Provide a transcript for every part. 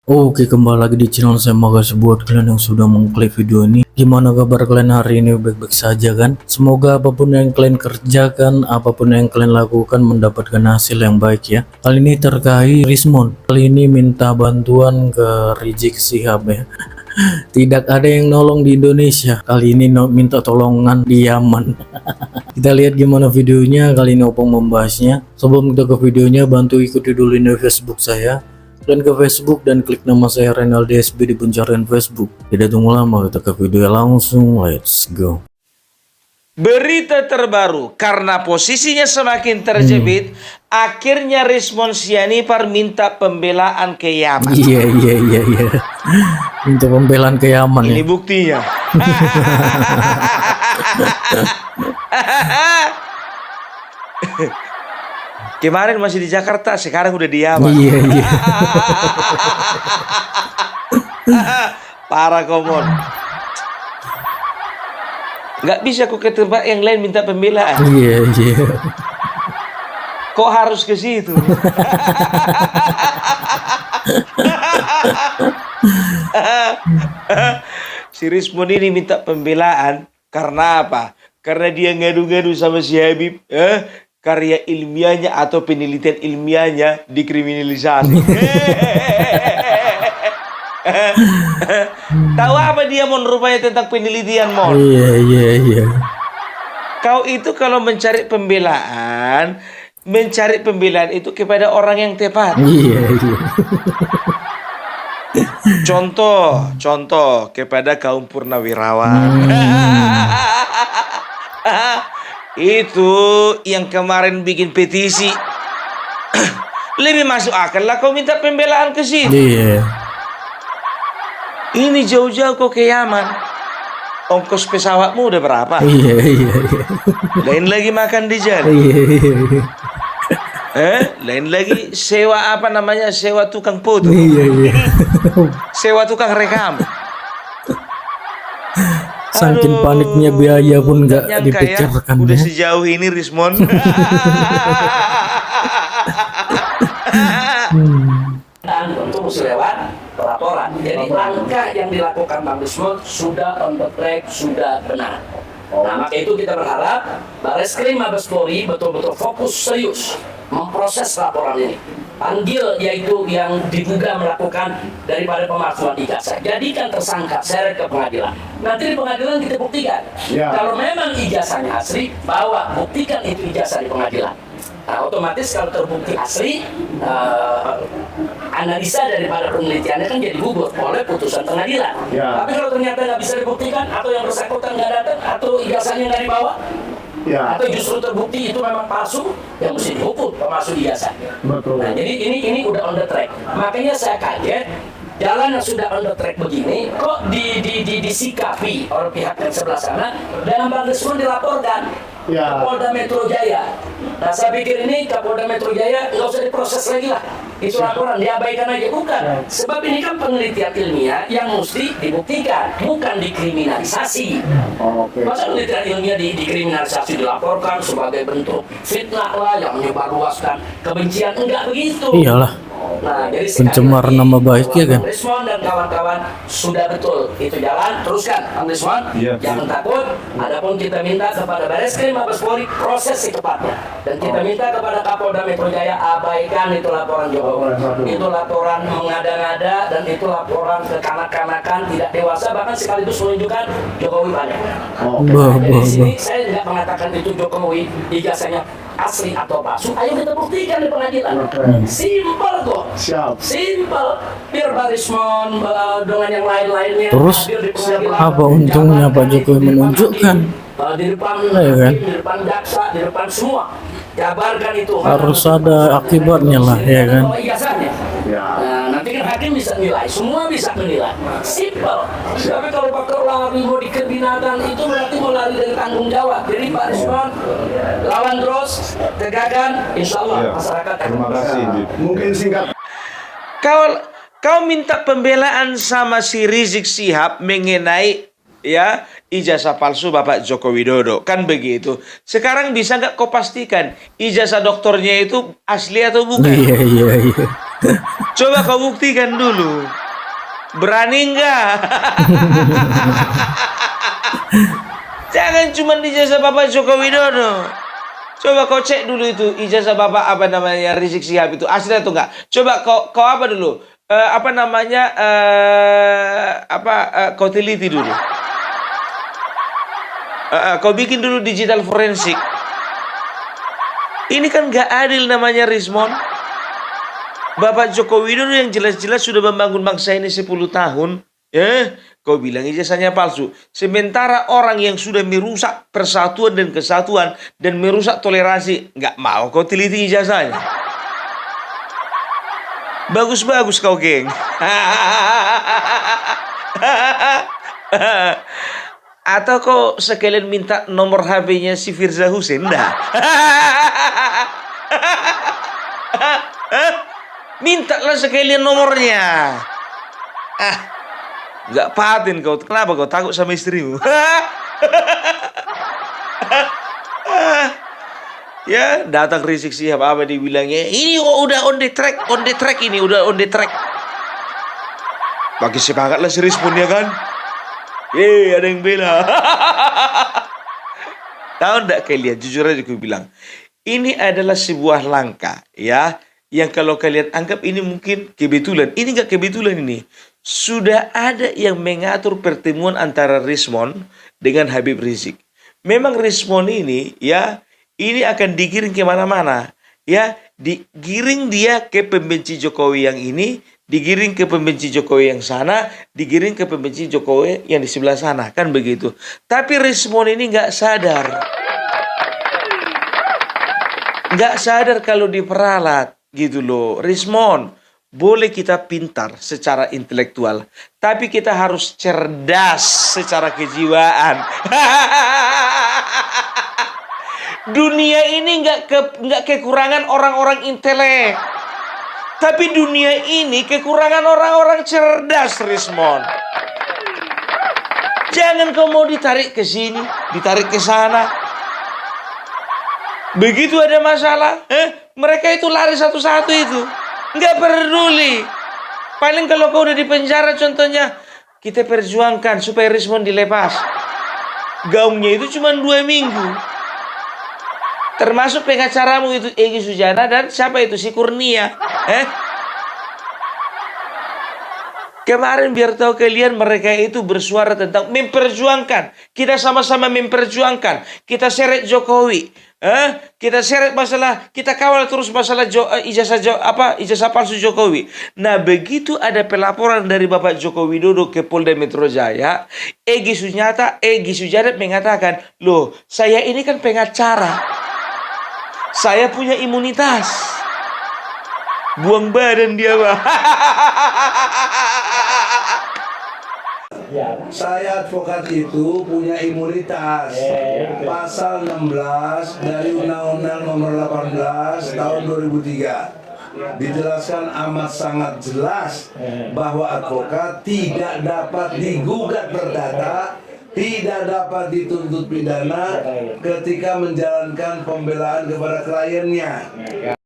Oke, kembali lagi di channel saya. Makasih buat kalian yang sudah mengklik video ini. Gimana kabar kalian hari ini? Baik-baik saja kan? Semoga apapun yang kalian kerjakan, apapun yang kalian lakukan mendapatkan hasil yang baik ya. Kali ini terkait Rismond. Kali ini minta bantuan ke Rizik Syihab ya. Tidak ada yang nolong di Indonesia. Kali ini minta tolongan di Yaman. Kita lihat gimana videonya. Kali ini Opong membahasnya. Sebelum kita ke videonya, bantu ikuti dulu ini Facebook saya. Kalian ke Facebook dan klik nama saya Renaldi SB di pencarian Facebook. Tidak tunggu lama, kita ke video langsung. Let's go. Berita terbaru, karena posisinya semakin terjepit, akhirnya Rismond Sianipar minta pembelaan ke Yaman. Iya. Minta pembelaan ke Yaman Ini ya. buktinya. Kemarin masih di Jakarta, sekarang udah di Yaman. Iya. Parah komon. Nggak bisa kok ke tempat yang lain minta pembelaan. Iya. Kok harus ke situ? Si Rismond ini minta pembelaan karena apa? Karena dia ngadu-ngadu sama si Habib, karya ilmiahnya atau penelitian ilmiahnya dikriminalisasi. Tahu apa dia Mon rupanya tentang penelitian Mon? Iya. Kau itu kalau mencari pembelaan itu kepada orang yang tepat. Iya. Contoh kepada kaum purnawirawan. Itu yang kemarin bikin petisi. Lebih masuk akal lah kau minta pembelaan ke situ. Iya. Ini jauh-jauh kau ke Yaman. Ongkos pesawatmu udah berapa? Iya. Lain lagi makan di jalan. Iya. Lain lagi sewa apa namanya? Sewa tukang foto. Iya. Sewa tukang rekam. Saking paniknya biaya pun nggak nyangka dipikirkan ya, udah ya. sejauh ini Rismond. Dan tentu mesti lewat laporan. Jadi langkah yang dilakukan Bang Rismond sudah on the track, sudah benar. Nah, maka itu kita berharap Barreskrim Mabes Polri betul-betul fokus serius memproses laporan ini. Panggil yaitu yang diduga melakukan daripada pemalsuan ijazah. Jadikan tersangka, seret ke pengadilan. Nanti di pengadilan kita buktikan. Kalau memang ijazahnya asli, bawa buktikan itu ijazah di pengadilan. Nah, otomatis kalau terbukti asli, analisa daripada penelitiannya kan jadi gugur oleh putusan pengadilan. Tapi kalau ternyata nggak bisa dibuktikan, atau yang bersangkutan nggak datang, atau ijazahnya nggak dibawa, atau justru terbukti itu memang palsu, yang mesti dihukum pemalsu ijazah. Betul. Nah, jadi ini udah on the track. Makanya saya kaget. Jalan yang sudah on the track begini, kok disikapi oleh pihak yang sebelah sana, dan Bang Rismond dilaporkan ke Polda Metro Jaya. Nah, saya pikir ini Kapolda Metro Jaya nggak usah diproses lagi lah. Itu laporan, diabaikan aja. Bukan. Sebab ini kan penelitian ilmiah yang mesti dibuktikan, bukan dikriminalisasi. Masa penelitian ilmiah dikriminalisasi, dilaporkan sebagai bentuk fitnah lah, yang menyebarluaskan kebencian. Enggak begitu. Iyalah. Nah, jadi Pencemar nama baik ya kan. Bang Rismond dan kawan-kawan sudah betul itu jalan, teruskan Bang Rismond. Jangan takut. Adapun kita minta kepada Barreskrim Mabes Polri proses secepatnya, dan kita minta kepada Kapolda Metro Jaya abaikan itu laporan Jokowi. Itu laporan mengada-ngada, dan itu laporan kekanak-kanakan, tidak dewasa, bahkan sekaligus menunjukkan Jokowi banyak. Jadi di sini saya tidak mengatakan itu Jokowi ijazahnya asli atau palsu. Ayo kita buktikan di pengadilan. Simpel kok. Simpel. Biar Bang Rismond dengan yang lain-lainnya. Terus hadir di pengadilan. apa untungnya Pak Jokowi menunjukkan? Di depan Ya kan? di depan jaksa, di depan semua. Jabarkan itu. Harus ada akibatnya lah ya kan. Ijazahnya. Nah, nanti kan hakim bisa nilai, semua bisa menilai. Simpel. Tapi kalau pakai lari mau dikebinakan, itu berarti mau lari dari tanggung jawab. Jadi Pak Rismond lawan terus, tegakkan, insya Allah masyarakat akan. Terima kasih. Mungkin singkat. Kau minta pembelaan sama si Rizik Syihab mengenai ya ijazah palsu Bapak Joko Widodo, kan begitu. Sekarang bisa nggak kau pastikan ijazah doktornya itu asli atau bukan? Iya. Coba kau buktikan dulu. Berani enggak? Jangan cuma ijazah Bapak Joko Widodo. Coba kau cek dulu itu ijazah Bapak apa namanya Rizik Syihab itu asli atau enggak? Coba kau apa dulu? Apa namanya kau teliti dulu. Kau bikin dulu digital forensik. Ini kan gak adil namanya Rismon. Bapak Joko Widodo yang jelas-jelas sudah membangun bangsa ini 10 tahun. Kau bilang ijazahnya palsu. Sementara orang yang sudah merusak persatuan dan kesatuan dan merusak toleransi, nggak mau kau teliti ijazahnya. Bagus-bagus kau, geng. Atau kau sekalian minta nomor HP-nya si Firza Hussein, dah. Mintalah sekalian nomornya. Nggak paten kau. Kenapa kau takut sama istrimu? Ya, datang Rizik Syihab apa dibilangnya? Ini udah on the track ini, udah on the track. Bagi semangatlah si Rismon ya kan? Ada yang bela. Tahu nggak kalian? Jujur aja aku bilang, ini adalah sebuah langkah, ya, yang kalau kalian anggap ini mungkin kebetulan, ini nggak kebetulan ini. Sudah ada yang mengatur pertemuan antara Rismon dengan Habib Rizik. Memang Rismon ini, ya, ini akan digiring kemana-mana, ya, digiring dia ke pembenci Jokowi yang ini, digiring ke pembenci Jokowi yang sana, digiring ke pembenci Jokowi yang di sebelah sana, kan begitu. Tapi Rismon ini nggak sadar kalau diperalat, gitu loh. Rismon, boleh kita pintar secara intelektual, tapi kita harus cerdas secara kejiwaan. Dunia ini nggak kekurangan orang-orang intelek, tapi dunia ini kekurangan orang-orang cerdas, Rismon. Jangan kau mau ditarik ke sini, ditarik ke sana. Begitu ada masalah, mereka itu lari satu-satu itu. Nggak peduli. Paling kalau kau udah di penjara contohnya, kita perjuangkan supaya Rismon dilepas. Gaungnya itu cuma 2 minggu. Termasuk pengacaramu itu Egy Sujana dan siapa itu si Kurnia. Kemarin biar tahu kalian mereka itu bersuara tentang memperjuangkan. Kita sama-sama memperjuangkan. Kita seret Jokowi. Kita seret masalah, kita kawal terus masalah ijazah palsu Jokowi. Nah, begitu ada pelaporan dari Bapak Joko Widodo ke Polda Metro Jaya, Egy Sujana mengatakan, loh, saya ini kan pengacara, saya punya imunitas. Buang badan dia, Bang. Saya advokat itu punya imunitas pasal 16 dari Undang-Undang Nomor 18 tahun 2003. Dijelaskan amat sangat jelas bahwa advokat tidak dapat digugat perdata, tidak dapat dituntut pidana ketika menjalankan pembelaan kepada kliennya.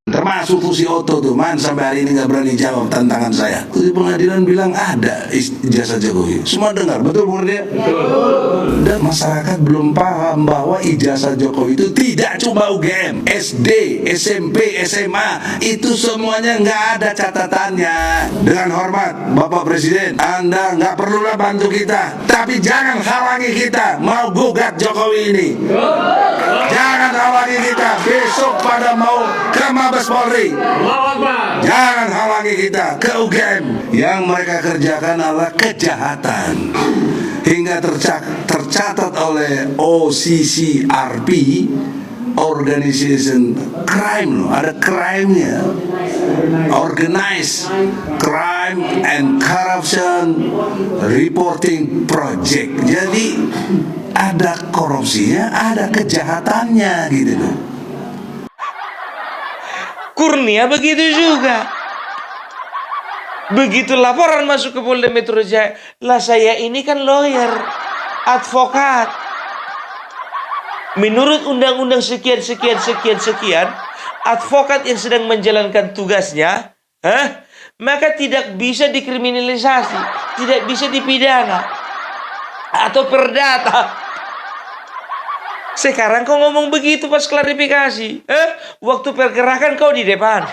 Termasuk tuh si Otto tuh, man, sampai hari ini nggak berani jawab tantangan saya. Terus di pengadilan bilang ada ijazah Jokowi. Semua dengar, betul bukan dia? Betul. Dan masyarakat belum paham bahwa ijazah Jokowi itu tidak cuma UGM, SD, SMP, SMA, itu semuanya nggak ada catatannya. Dengan hormat, Bapak Presiden, Anda nggak perlulah bantu kita, tapi jangan halangi kita mau gugat Jokowi ini. Jangan halangi kita besok pada mau ke Mabes Polri. Jangan halangi kita ke UGM. Yang mereka kerjakan adalah kejahatan. Hingga tercatat oleh OCCRP, Organization Crime, loh, ada crime-nya. Organized Crime and Corruption Reporting Project. Jadi ada korupsinya, ada kejahatannya gitu loh. Kurnia begitu juga. Begitu laporan masuk ke Polda Metro Jaya, lah saya ini kan lawyer, advokat. Menurut undang-undang sekian, advokat yang sedang menjalankan tugasnya, Maka tidak bisa dikriminalisasi, tidak bisa dipidana atau perdata. Sekarang kau ngomong begitu pas klarifikasi. Waktu pergerakan kau di depan.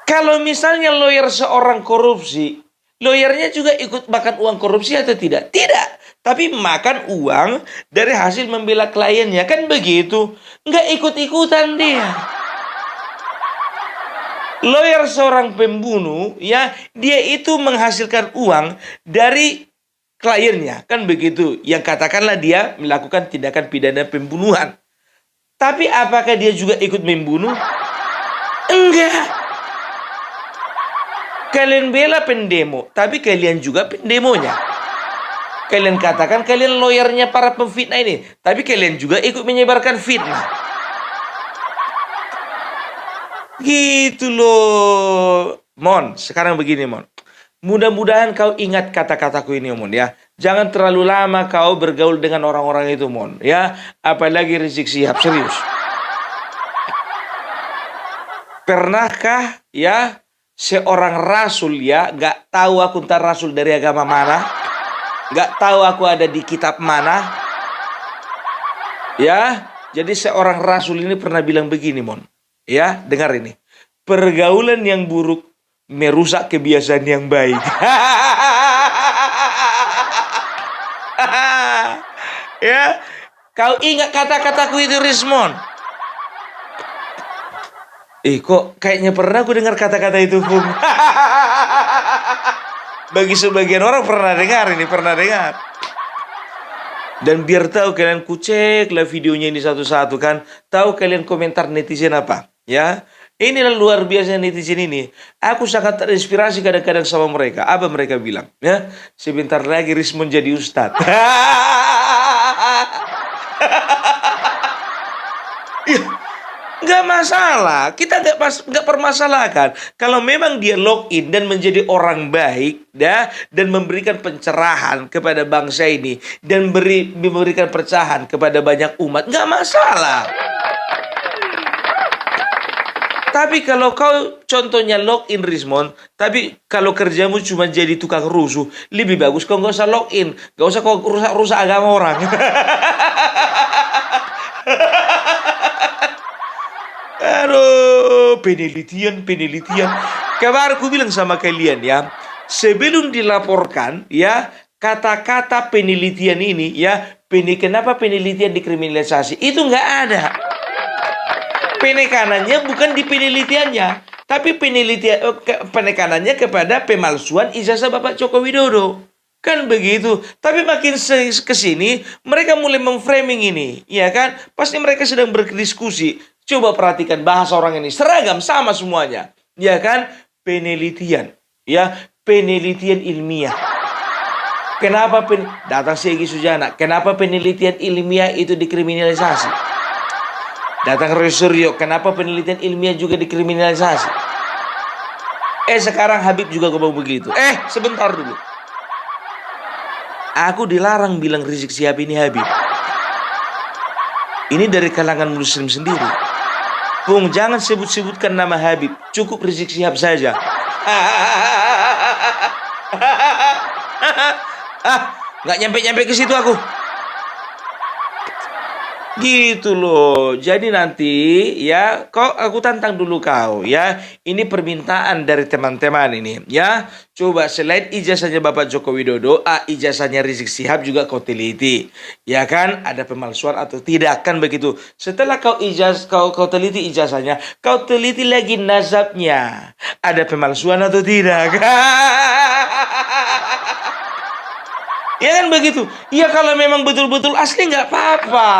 Kalau misalnya lawyer seorang korupsi, lawyernya juga ikut makan uang korupsi atau tidak? Tidak. Tapi makan uang dari hasil membela kliennya. Kan begitu. Nggak ikut-ikutan dia. Lawyer seorang pembunuh, ya, dia itu menghasilkan uang dari kliennya. Kan begitu. Yang katakanlah dia melakukan tindakan pidana pembunuhan. Tapi apakah dia juga ikut membunuh? Enggak. Kalian bela pendemo, tapi kalian juga pendemonya. Kalian katakan kalian lawyernya para pemfitnah ini, tapi kalian juga ikut menyebarkan fitnah. Gitu loh. Mon, sekarang begini Mon. Mudah-mudahan kau ingat kata-kataku ini Mon ya. Jangan terlalu lama kau bergaul dengan orang-orang itu Mon ya. Apalagi Rizik Syihab, serius. Pernahkah ya seorang rasul ya, gak tahu aku entar rasul dari agama mana, gak tahu aku ada di kitab mana, ya. Jadi seorang rasul ini pernah bilang begini Mon, ya, dengar ini. Pergaulan yang buruk merusak kebiasaan yang baik. Ya, kau ingat kata-kataku itu Rismon? Kok kayaknya pernah aku dengar kata-kata itu, Bung. Bagi sebagian orang pernah dengar ini, pernah dengar. Dan biar tahu kalian, kuceklah videonya ini satu-satu kan. Tahu kalian komentar netizen apa? Ya, inilah luar biasa netizen ini. Aku sangat terinspirasi kadang-kadang sama mereka. Apa mereka bilang? Ya, sebentar lagi Rismon jadi ustadz. Nggak masalah, kita nggak permasalahkan. Kalau memang dia login dan menjadi orang baik, dan memberikan pencerahan kepada bangsa ini, dan memberikan pencerahan kepada banyak umat, nggak masalah. Tapi kalau kau contohnya login Rismon, tapi kalau kerjamu cuma jadi tukang rusuh, lebih bagus kau nggak usah login, nggak usah kau rusak agama orang. Aduh, penelitian. Kabar aku bilang sama kalian ya, sebelum dilaporkan ya, kata-kata penelitian ini ya, kenapa penelitian dikriminalisasi, itu nggak ada. Penekanannya bukan di penelitiannya, tapi penekanannya kepada pemalsuan ijazah Bapak Joko Widodo. Kan begitu. Tapi makin kesini mereka mulai memframing ini, ya kan? Pasti mereka sedang berdiskusi. Coba perhatikan bahasa orang ini, seragam sama semuanya, ya kan? Penelitian, ya, penelitian ilmiah. Kenapa datang Segi Sujana? Kenapa penelitian ilmiah itu dikriminalisasi? Datang Roy Suryo, kenapa penelitian ilmiah juga dikriminalisasi? Sekarang Habib juga ngomong begitu. Sebentar dulu. Aku dilarang bilang Rizik Syihab ini Habib. Ini dari kalangan muslim sendiri. Bung, jangan sebut-sebutkan nama Habib. Cukup Rizik Syihab saja. Nggak nyampe-nyampe ke situ aku. Gitu loh. Jadi nanti ya, aku tantang dulu kau ya. Ini permintaan dari teman-teman ini ya. Coba selain ijazahnya Bapak Joko Widodo, ijazahnya Rizik Syihab juga kau teliti. Ya kan, ada pemalsuan atau tidak, kan begitu. Setelah kau teliti ijazahnya, kau teliti lagi nazabnya. Ada pemalsuan atau tidak? Ya kan begitu. Ya kalau memang betul-betul asli nggak apa-apa.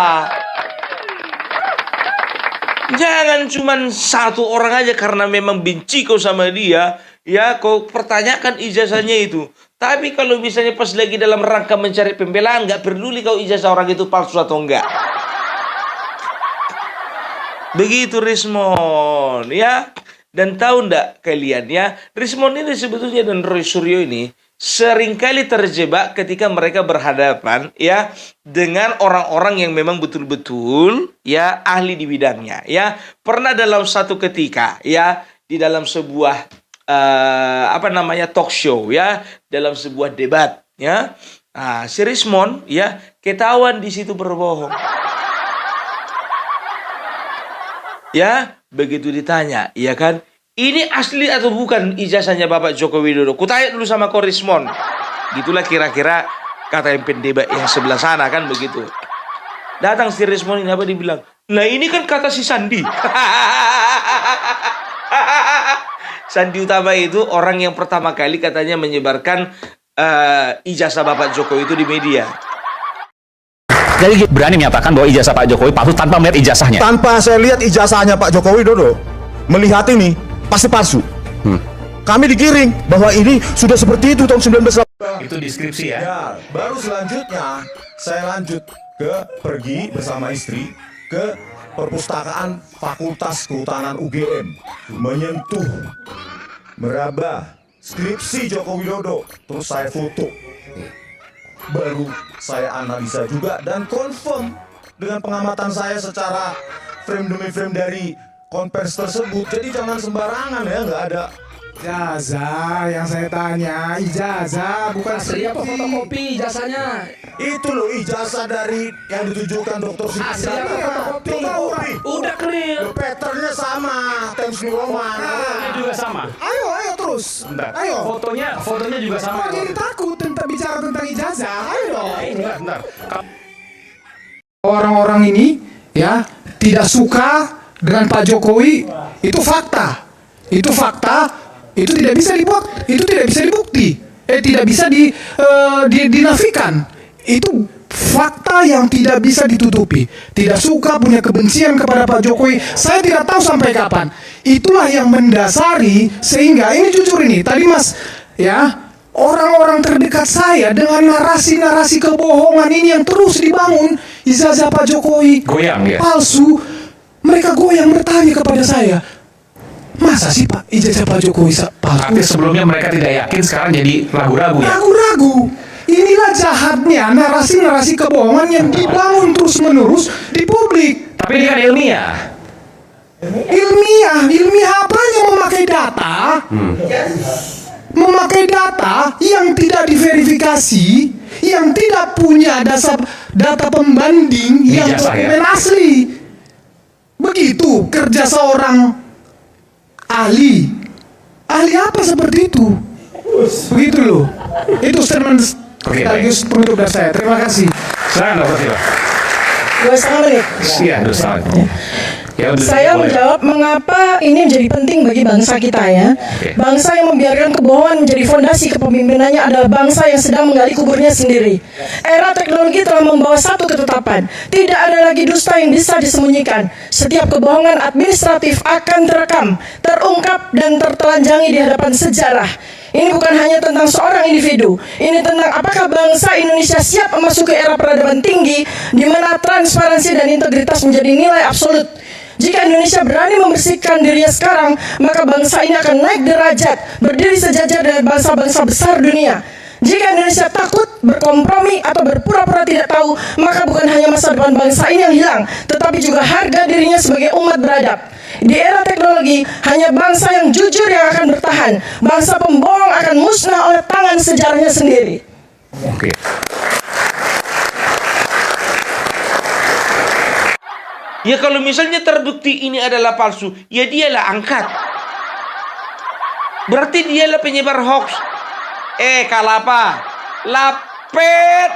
Jangan cuma satu orang aja karena memang benci kau sama dia, ya kau pertanyakan ijazahnya itu. Tapi kalau misalnya pas lagi dalam rangka mencari pembelaan, nggak peduli kau ijazah orang itu palsu atau enggak. Begitu Rismon, ya. Dan tahu ndak kalian ya, Rismon ini sebetulnya dan Roy Suryo ini seringkali terjebak ketika mereka berhadapan ya dengan orang-orang yang memang betul-betul ya ahli di bidangnya ya. Pernah dalam satu ketika ya di dalam sebuah talk show ya, dalam sebuah debat ya. Si Rismond ya ketahuan di situ berbohong. Ya, begitu ditanya, ya kan? Ini asli atau bukan ijazahnya Bapak Joko Widodo? Kutanya dulu sama Rismond. Gitulah kira-kira kata yang pendebat yang sebelah sana kan begitu. Datang si Rismond ini apa dibilang? Nah ini kan kata si Sandi. Sandi Utama itu orang yang pertama kali katanya menyebarkan ijazah Bapak Jokowi itu di media. Jadi berani menyatakan bahwa ijazah Pak Jokowi palsu tanpa melihat ijazahnya. Tanpa saya lihat ijazahnya Pak Jokowi Dodo, melihat ini pasti palsu. Kami digiring bahwa ini sudah seperti itu tahun 1980. Itu deskripsi ya. Ya, baru selanjutnya saya lanjut pergi bersama istri ke perpustakaan Fakultas Kehutanan UGM, menyentuh, meraba skripsi Joko Widodo, terus saya foto. Baru saya analisa juga dan confirm dengan pengamatan saya secara frame demi frame dari konversi tersebut. Jadi jangan sembarangan ya, nggak ada ijazah yang saya tanya, ijazah bukan Asli apa skripsi. fotokopi ijazahnya? itu loh ijazah dari yang ditujukan Dr. Siti Asli apa Nadia. fotokopi? Fotokopi. Udah clear. Patternnya sama, Times New Roman. Ini juga sama. Ayo terus. Bentar. Ayo. Fotonya juga sama. Kok jadi takut bicara tentang ijazah? Ayo dong. Bentar. Orang-orang ini ya tidak suka dengan Pak Jokowi, itu fakta. Itu fakta, itu tidak bisa dibuat, itu tidak bisa dibukti. Tidak bisa dinafikan. Itu fakta yang tidak bisa ditutupi. Tidak suka, punya kebencian kepada Pak Jokowi. Saya tidak tahu sampai kapan. Itulah yang mendasari sehingga ini jujur ini. Tadi Mas ya, orang-orang terdekat saya dengan narasi-narasi kebohongan ini yang terus dibangun, ijazah Pak Jokowi Goyang ya? palsu. Mereka goyang bertanya kepada saya, masa sih Pak ijazah Pak Jokowi palsu? Artinya sebelumnya mereka tidak yakin, sekarang jadi ragu-ragu ya? Ragu-ragu. Inilah jahatnya narasi-narasi kebohongan yang dibangun terus-menerus di publik. Tapi ini kan ilmiah. Ilmiah apanya memakai data? Memakai data yang tidak diverifikasi, yang tidak punya data pembanding yang Ijazah, ya? dokumen asli. Begitu kerja seorang ahli. Ahli apa seperti itu? Begitu loh. Itu statement sekaligus penutup dari saya. Terima kasih. Silakan Dr. Tila. 2,5 menit. Iya, 2,5 menit. Ya, Saya boleh. menjawab mengapa ini menjadi penting bagi bangsa kita ya. Oke. Bangsa yang membiarkan kebohongan menjadi fondasi kepemimpinannya adalah bangsa yang sedang menggali kuburnya sendiri. Era teknologi telah membawa satu ketetapan. Tidak ada lagi dusta yang bisa disembunyikan. Setiap kebohongan administratif akan terekam, terungkap, dan tertelanjangi di hadapan sejarah. Ini bukan hanya tentang seorang individu. Ini tentang apakah bangsa Indonesia siap memasuki era peradaban tinggi di mana transparansi dan integritas menjadi nilai absolut. Jika Indonesia berani membersihkan dirinya sekarang, maka bangsa ini akan naik derajat, berdiri sejajar dengan bangsa-bangsa besar dunia. Jika Indonesia takut, berkompromi, atau berpura-pura tidak tahu, maka bukan hanya masa depan bangsa ini yang hilang, tetapi juga harga dirinya sebagai umat beradab. Di era teknologi, hanya bangsa yang jujur yang akan bertahan. Bangsa pembohong akan musnah oleh tangan sejarahnya sendiri. Oke. Ya kalau misalnya terbukti ini adalah palsu, ya dialah angkat. Berarti dialah penyebar hoax. Kalapa.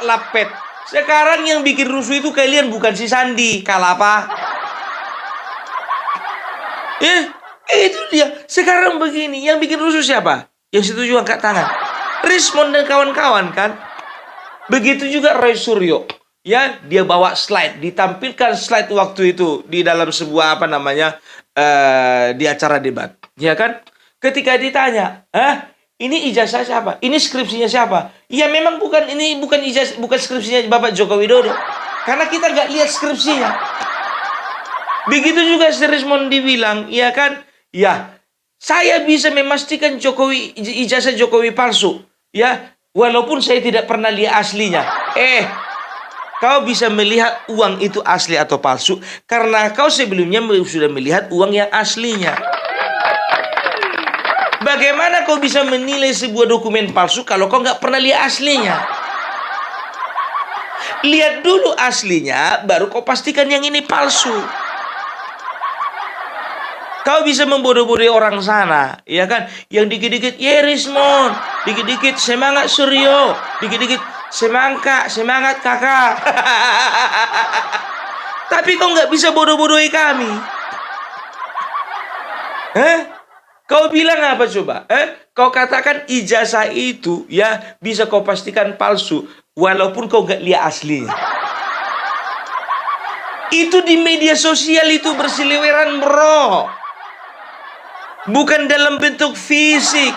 Lapet. Sekarang yang bikin rusuh itu kalian, bukan si Sandi. Kalapa. Itu dia. Sekarang begini, yang bikin rusuh siapa? Yang setuju angkat tangan. Rismond dan kawan-kawan kan. Begitu juga Roy Suryo. Ya, dia bawa slide, ditampilkan slide waktu itu di dalam sebuah di acara debat, ya kan? Ketika ditanya, ini ijazah siapa? Ini skripsinya siapa? Ya memang bukan ijazah, bukan skripsinya Bapak Joko Widodo, karena kita nggak lihat skripsinya. Begitu juga Rismond dibilang, ya kan? Ya, saya bisa memastikan ijazah Jokowi palsu. Ya, walaupun saya tidak pernah lihat aslinya. Kau bisa melihat uang itu asli atau palsu karena kau sebelumnya sudah melihat uang yang aslinya. Bagaimana kau bisa menilai sebuah dokumen palsu kalau kau nggak pernah lihat aslinya? Lihat dulu aslinya, baru kau pastikan yang ini palsu. Kau bisa membodoh-bodohi orang sana, ya kan? Yang dikit-dikit Yerismon, dikit-dikit semangat Suryo, dikit-dikit semangat kakak. Tapi kau nggak bisa bodoh-bodohi kami. Kau bilang apa coba? Kau katakan ijazah itu ya bisa kau pastikan palsu, walaupun kau nggak lihat aslinya. Itu di media sosial itu berseliweran, bro. Bukan dalam bentuk fisik.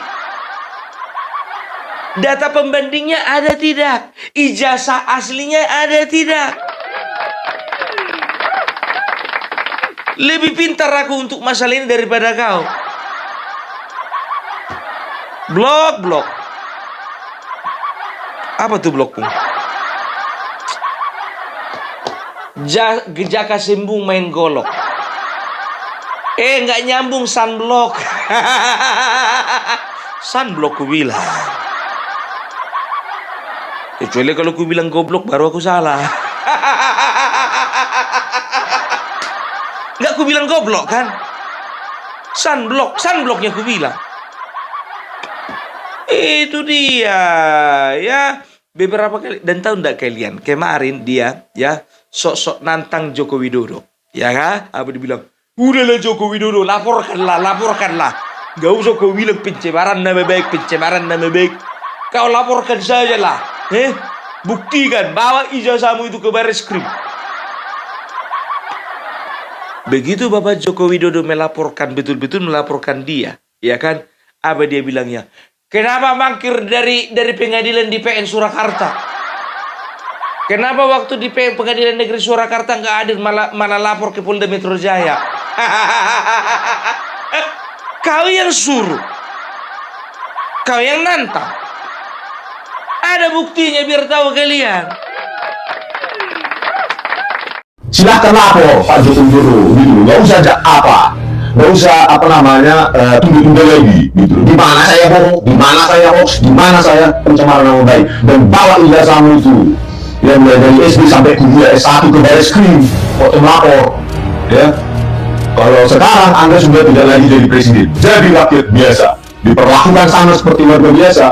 Data pembandingnya ada tidak? Ijazah aslinya ada tidak? Lebih pintar aku untuk masalah ini daripada kau. Blok. Apa tuh blokku? Jaka sembung main golok. Nggak nyambung sunblock. Sunblock ku bilang. Kecuali kalau ku bilang goblok baru aku salah. Nggak ku bilang goblok kan? Sunblocknya ku bilang. Itu dia ya. Beberapa kali, dan tahu enggak kalian, kemarin dia ya sok-sok nantang Joko Widodo. Ya kan? Apa dibilang? Udahlah Joko Widodo, laporkanlah. Gak usah kau bilang pencemaran nama baik. Kau laporkan saja lah. Buktikan, bawa ijazahmu itu ke Bareskrim. Begitu Bapak Joko Widodo melaporkan, betul-betul melaporkan dia, ya kan? Apa dia bilangnya? Kenapa mangkir dari pengadilan di PN Surakarta? Kenapa waktu di pengadilan negeri Surakarta nggak hadir, malah lapor ke Polda Metro Jaya? Kau yang suruh, kau yang nantang. Ada buktinya biar tahu kalian. Silahkan lapor Pak Joko Widodo, gitu. Nggak usah nggak usah tunda-tunda lagi, gitu. Di mana saya bohong, di mana saya hoax, di mana saya pencemaran nama baik, dan bawa ijazahmu itu, ya mulai dari SD sampai kuliah S1 ke Bareskrim, kok melapor, ya. Kalau sekarang Anda sudah tidak lagi jadi presiden, jadi rakyat biasa, diperlakukan sama seperti warga biasa,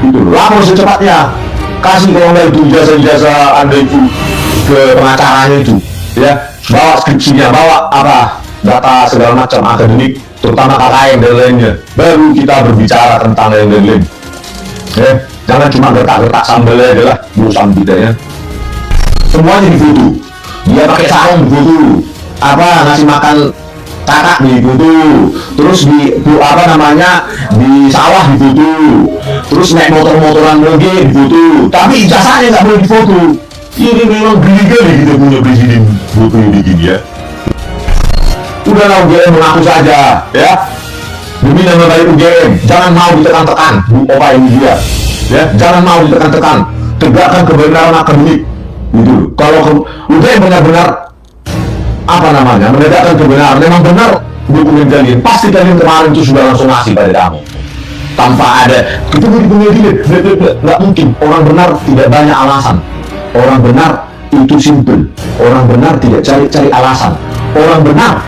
itu lapor secepatnya, kasih kalau nggak itu ijazah Anda itu ke pengacaranya itu, ya, bawa skripsinya, bawa data segala macam akademik, terutama KKN dan lainnya, baru kita berbicara tentang yang lain-lain. Ya, jangan cuma gertak-gertak sambal aja lah, bosan kita ya. Semuanya difoto, dia pakai sarung difoto, ngasih makan kakak difoto, terus di sawah difoto, terus naik motor-motoran moge difoto, tapi ijazahnya nggak boleh difoto. Ini memang geli-geli kita punya presiden foto begini ya. Udahlah UGM mengaku saja, ya. Demi nama baik UGM, jangan mau ditekan-tekan, Bu Opa ini dia, ya. Jangan mau ditekan-tekan, tegakkan kebenaran akademik, gitu. Kalau UGM benar-benar menegakkan kebenaran, memang benar dokumen kalian, pasti kalian kemarin itu sudah langsung ngasih pada kamu, tanpa ada kita di pengadilan, nggak mungkin. Orang benar tidak banyak alasan, orang benar itu simple, orang benar tidak cari-cari alasan, orang benar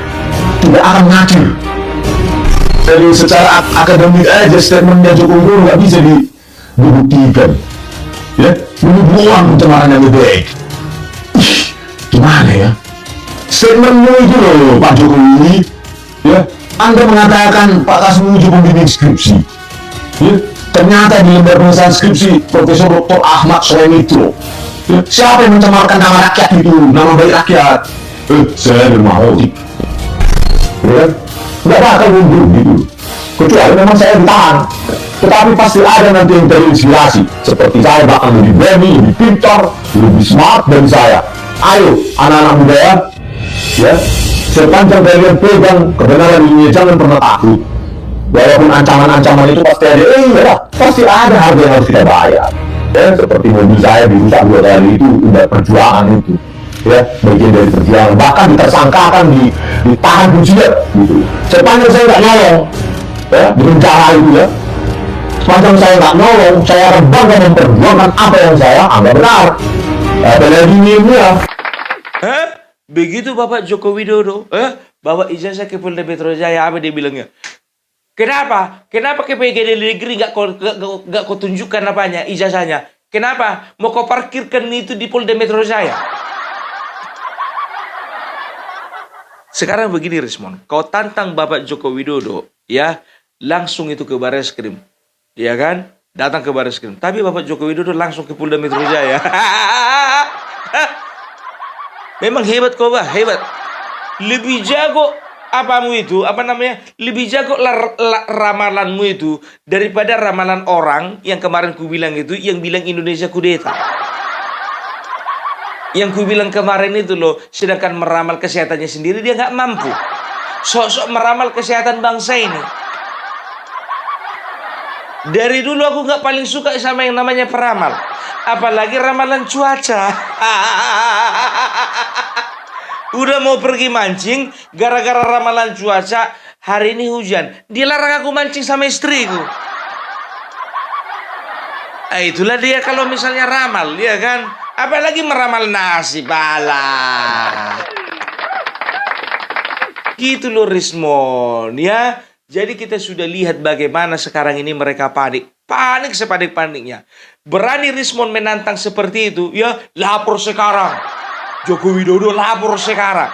tidak akan ngacir. Jadi secara akademik aja statementnya Joko Widodo nggak bisa dibuktikan, ya. Menuduh pencemaran yang lebih baik. Gimana ya? Statementmu itu loh Pak Jokowi, ya. Anda mengatakan Pak Kasmu itu pembimbing skripsi, ya. Ternyata di lembar penyelesaian skripsi Profesor Dr. Ahmad Soemitro, ya. Siapa yang mencemarkan nama rakyat itu, nama baik rakyat? Saya bermau. Ya, nggak bakal mundur gitu, kecuali memang saya ditahan. Tetapi pasti ada nanti yang terinspirasi, seperti saya bakal lebih berani, lebih pintar, lebih smart dari saya. Ayo anak-anak muda ya, sepanjang kalian pegang kebenaran ini, jangan pernah takut. Walaupun ancaman-ancaman itu pasti ada, pasti ada harga yang harus kita bayar. Ya, seperti mobil saya dirusak 2 kali itu udah perjuangan itu. Ya, bagian dari perjuangan. Bahkan ditersangkakan, ditahan ujian gitu. Sepanjang saya nggak nolong, ya, dengan cara itu ya. Sepanjang saya nggak nolong, saya akan bangga memperjuangkan apa yang saya anggap benar. Apalagi ini ya. Begitu Bapak Joko Widodo, bawa ijazah ke Polda Metro Jaya, apa dia bilangnya? Kenapa? Kenapa ke PGD negeri nggak kau tunjukkan apanya, ijazahnya? Kenapa? Mau kau parkirkan itu di Polda Metro Jaya? Sekarang begini Rismon, kau tantang Bapak Joko Widodo, ya, langsung itu ke Bareskrim, ya kan? Datang ke Bareskrim. Tapi Bapak Joko Widodo langsung ke Polda Metro Jaya. Memang hebat kau, Bah, hebat. Lebih jago apamu itu, apa namanya? Lebih jago ramalanmu itu daripada ramalan orang yang kemarin ku bilang itu, yang bilang Indonesia kudeta. Yang ku bilang kemarin itu loh, sedangkan meramal kesehatannya sendiri dia nggak mampu. Sok-sok meramal kesehatan bangsa ini. Dari dulu aku nggak paling suka sama yang namanya peramal. Apalagi ramalan cuaca. Udah mau pergi mancing, gara-gara ramalan cuaca, hari ini hujan. Dilarang aku mancing sama istriku. Itulah dia kalau misalnya ramal, ya kan? Apalagi meramal nasib, bala. Gitu loh Rismon, ya. Jadi kita sudah lihat bagaimana sekarang ini mereka panik. Panik sepanik-paniknya. Berani Rismon menantang seperti itu, ya lapor sekarang. Joko Widodo lapor sekarang.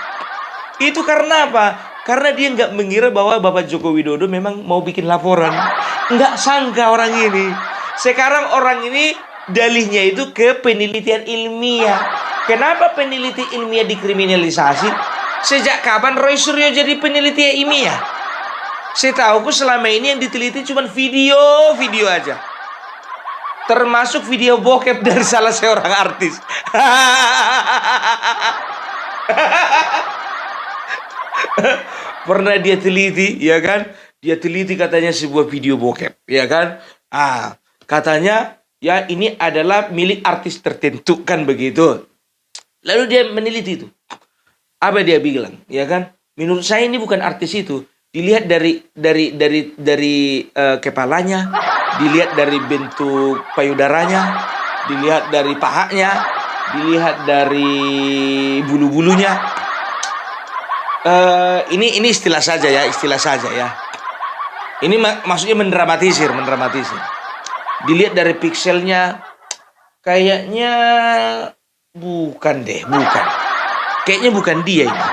Itu karena apa? Karena dia nggak mengira bahwa Bapak Joko Widodo memang mau bikin laporan. Nggak sangka orang ini. Sekarang orang ini dalihnya itu ke penelitian ilmiah. Kenapa peneliti ilmiah dikriminalisasi? Sejak kapan Roy Suryo jadi peneliti ilmiah? Setahuku selama ini yang diteliti cuma video aja. Termasuk video bokep dari salah seorang artis. Pernah dia teliti, ya kan? Dia teliti katanya sebuah video bokep, ya kan? Katanya ya ini adalah milik artis tertentu, kan begitu. Lalu dia meneliti itu. Apa dia bilang, ya kan? Menurut saya ini bukan artis itu. Dilihat dari kepalanya, dilihat dari bentuk payudaranya, dilihat dari pahanya, dilihat dari bulu-bulunya. Ini istilah saja ya. Ini maksudnya mendramatisir. Dilihat dari pikselnya, kayaknya bukan. Kayaknya bukan dia ini.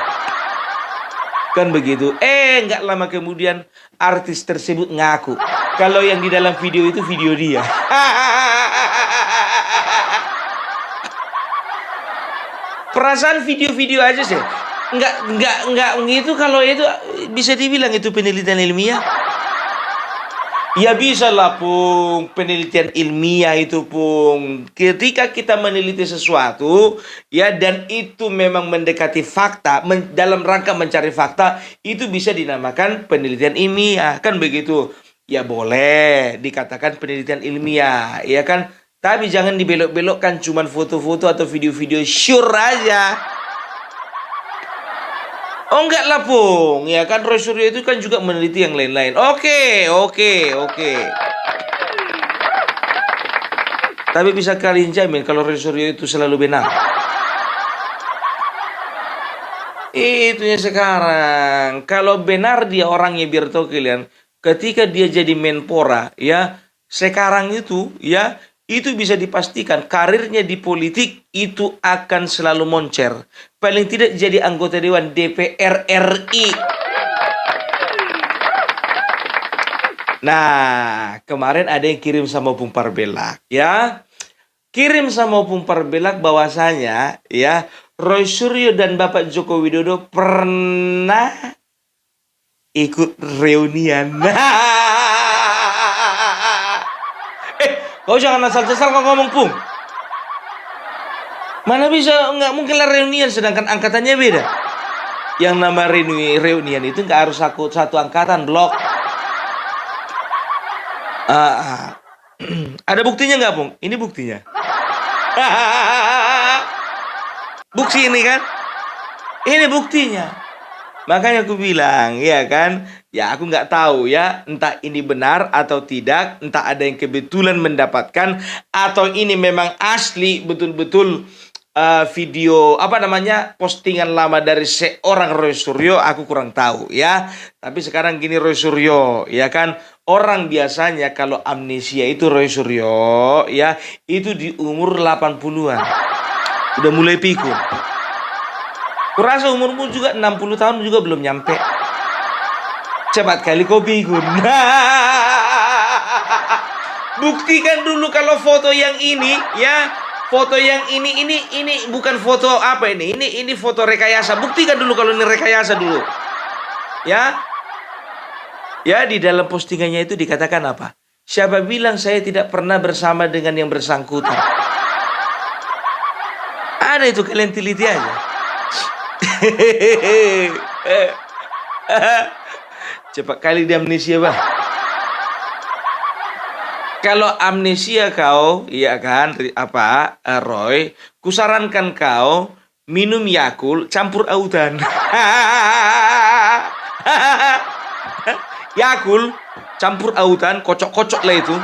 Kan begitu. Nggak lama kemudian artis tersebut ngaku kalau yang di dalam video itu video dia. Perasaan video-video aja sih. Nggak gitu kalau itu bisa dibilang itu penelitian ilmiah. Ya bisa lah Pung, penelitian ilmiah itu Pung. Ketika kita meneliti sesuatu ya dan itu memang mendekati fakta, dalam rangka mencari fakta, itu bisa dinamakan penelitian ilmiah, kan begitu. Ya boleh dikatakan penelitian ilmiah, ya kan? Tapi jangan dibelok-belokkan cuman foto-foto atau video-video sure aja. Oh enggak lah Pung, ya kan Roy Suryo itu kan juga meneliti yang lain-lain. Oke. Tapi bisa kalian jamin kalau Roy Suryo itu selalu benar. Itunya sekarang. Kalau benar dia orangnya biar tahu kalian, ketika dia jadi Menpora, ya sekarang itu, ya itu bisa dipastikan karirnya di politik itu akan selalu moncer. Paling tidak jadi anggota Dewan DPR RI. Nah, kemarin ada yang kirim sama Opung Parbelak, ya. Kirim sama Opung Parbelak bahwasanya, ya, Roy Suryo dan Bapak Joko Widodo pernah ikut reunian. Kau jangan asal-asal kau ngomong Pung. Mana bisa, nggak mungkin lah reunian sedangkan angkatannya beda. Yang nama reunian itu nggak harus satu angkatan blok. Ada buktinya nggak, Bung? Ini buktinya. Bukti ini kan? Ini buktinya. Makanya aku bilang, ya kan? Ya aku nggak tahu ya, entah ini benar atau tidak, entah ada yang kebetulan mendapatkan, atau ini memang asli betul-betul video postingan lama dari seorang Roy Suryo, aku kurang tahu ya. Tapi sekarang gini Roy Suryo, ya kan, orang biasanya kalau amnesia itu Roy Suryo ya, itu di umur 80-an udah mulai pikun. Kurasa umurmu juga 60 tahun juga belum nyampe. Cepat kali kau pikun. Buktikan dulu kalau foto yang ini ya. Foto yang ini bukan foto apa ini? Ini foto rekayasa. Buktikan dulu kalau ini rekayasa dulu. Ya. Ya, di dalam postingannya itu dikatakan apa? Siapa bilang saya tidak pernah bersama dengan yang bersangkutan? Ada itu, kalian teliti aja. Cepat kali di amnesia, Bang. Kalau amnesia kau, iya kan, Roy, kusarankan kau minum Yakult campur autan. Yakult campur autan, kocok-kocok lah itu.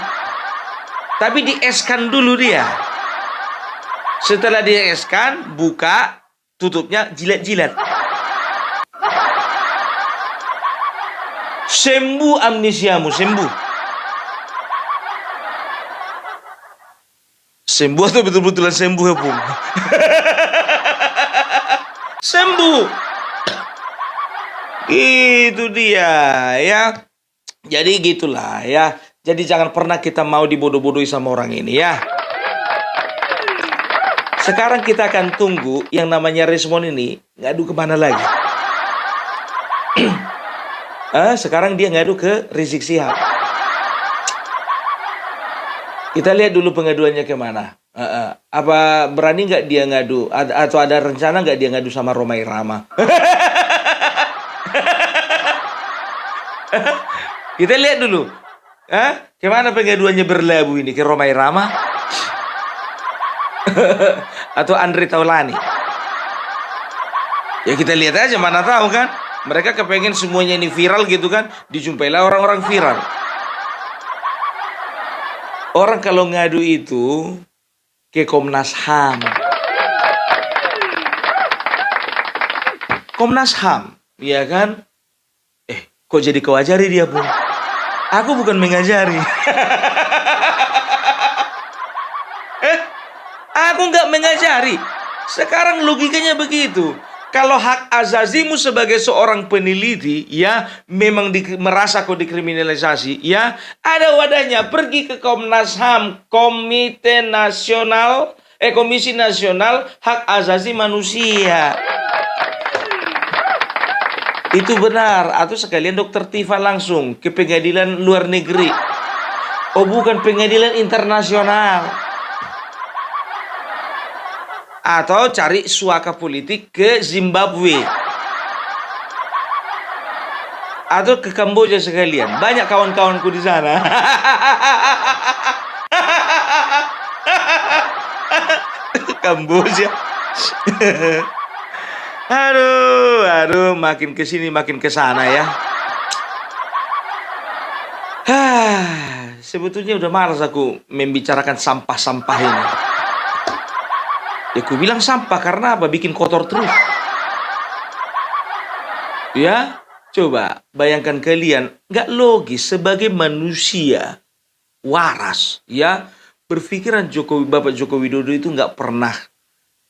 Tapi dieskan dulu dia. Setelah dieskan, buka, tutupnya, jilat-jilat. Sembuh amnesiamu, sembuh. Sembuh atau betul-betulan sembuh ya, Bung? Sembuh. Itu dia ya. Jadi gitulah ya. Jadi jangan pernah kita mau dibodoh-bodohi sama orang ini ya. Sekarang kita akan tunggu yang namanya Rismon ini ngadu kemana lagi. Sekarang dia ngadu ke Rizik Syihab. Kita lihat dulu pengaduannya kemana. Apa berani nggak dia ngadu? Atau ada rencana nggak dia ngadu sama Romai Rama? Kita lihat dulu. Kemana pengaduannya berlabuh ini? Ke Romai Rama? Atau Andre Taulani? Ya kita lihat aja, mana tahu kan. Mereka kepengen semuanya ini viral gitu kan. Dijumpailah orang-orang viral. Orang kalau ngadu itu ke Komnas HAM. Komnas HAM, ya kan? Kok jadi kau ajari dia, Bung? Aku bukan mengajari. Aku nggak mengajari. Sekarang logikanya begitu. Kalau hak azazimu sebagai seorang peneliti, ya, memang merasa kau dikriminalisasi, ya, ada wadahnya, pergi ke Komnas HAM, Komisi Nasional Hak Asasi Manusia. Itu benar. Atau sekalian Dokter Tifa langsung ke pengadilan luar negeri. Oh, bukan pengadilan internasional. Atau cari suaka politik ke Zimbabwe. Atau ke Kamboja sekalian. Banyak kawan-kawanku di sana. Kamboja. Aduh, makin kesini makin kesana ya. Sebetulnya udah malas aku membicarakan sampah-sampah ini. Ya aku bilang sampah karena apa? Bikin kotor terus. Ya, coba bayangkan kalian, nggak logis sebagai manusia waras, ya, berpikiran Bapak Joko Widodo itu nggak pernah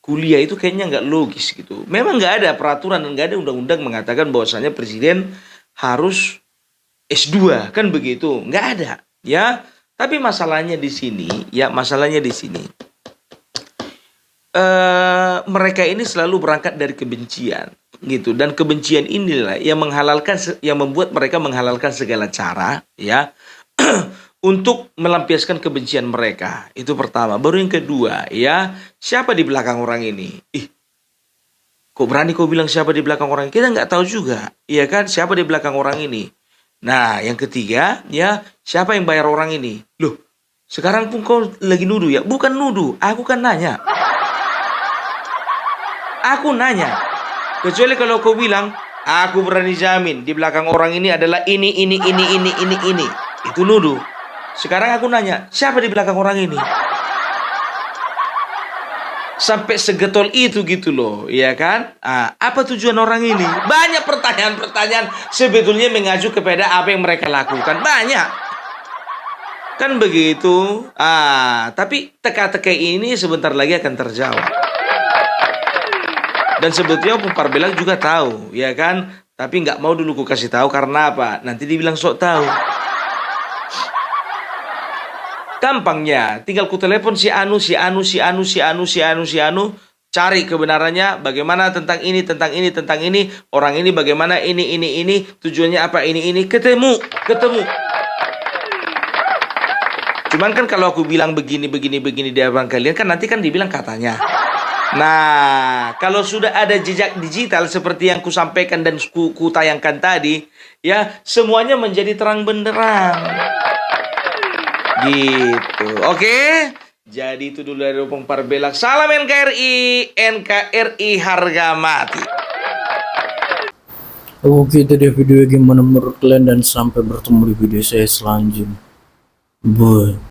kuliah, itu kayaknya nggak logis gitu. Memang nggak ada peraturan dan nggak ada undang-undang mengatakan bahwasanya presiden harus S2, kan begitu? Nggak ada, ya. Tapi masalahnya di sini, mereka ini selalu berangkat dari kebencian gitu, dan kebencian inilah yang membuat mereka menghalalkan segala cara ya untuk melampiaskan kebencian mereka. Itu pertama. Baru yang kedua ya, siapa di belakang orang ini? Kok berani kau bilang siapa di belakang orang ini? Kita nggak tahu juga, iya kan, siapa di belakang orang ini. Nah, yang ketiga, ya, siapa yang bayar orang ini? Loh, sekarang pun kau lagi nuduh ya? Bukan nuduh, aku kan nanya. Aku nanya. Kecuali kalau kau bilang, aku berani jamin di belakang orang ini adalah ini. Itu nuduh. Sekarang aku nanya, siapa di belakang orang ini? Sampai segetol itu gitu loh, ya kan? Apa tujuan orang ini? Banyak pertanyaan-pertanyaan sebetulnya mengacu kepada apa yang mereka lakukan. Banyak. Kan begitu. Tapi teka-teki ini sebentar lagi akan terjawab. Dan sebetulnya Opung Parbelag juga tahu, ya kan? Tapi nggak mau dulu ku kasih tahu karena apa? Nanti dibilang sok tahu. Gampangnya, tinggal ku telepon si anu, cari kebenarannya, bagaimana tentang ini, orang ini bagaimana ini, tujuannya apa ini, ketemu. Cuman kan kalau aku bilang begini di hadapan kalian kan nanti kan dibilang katanya. Nah, kalau sudah ada jejak digital seperti yang ku sampaikan dan ku tayangkan tadi, ya semuanya menjadi terang benderang. Gitu. Oke. Jadi itu dulu dari Opung Parbelag. Salam NKRI harga mati. Oke, itu dia video gimana menurut kalian dan sampai bertemu di video saya selanjutnya. Bye.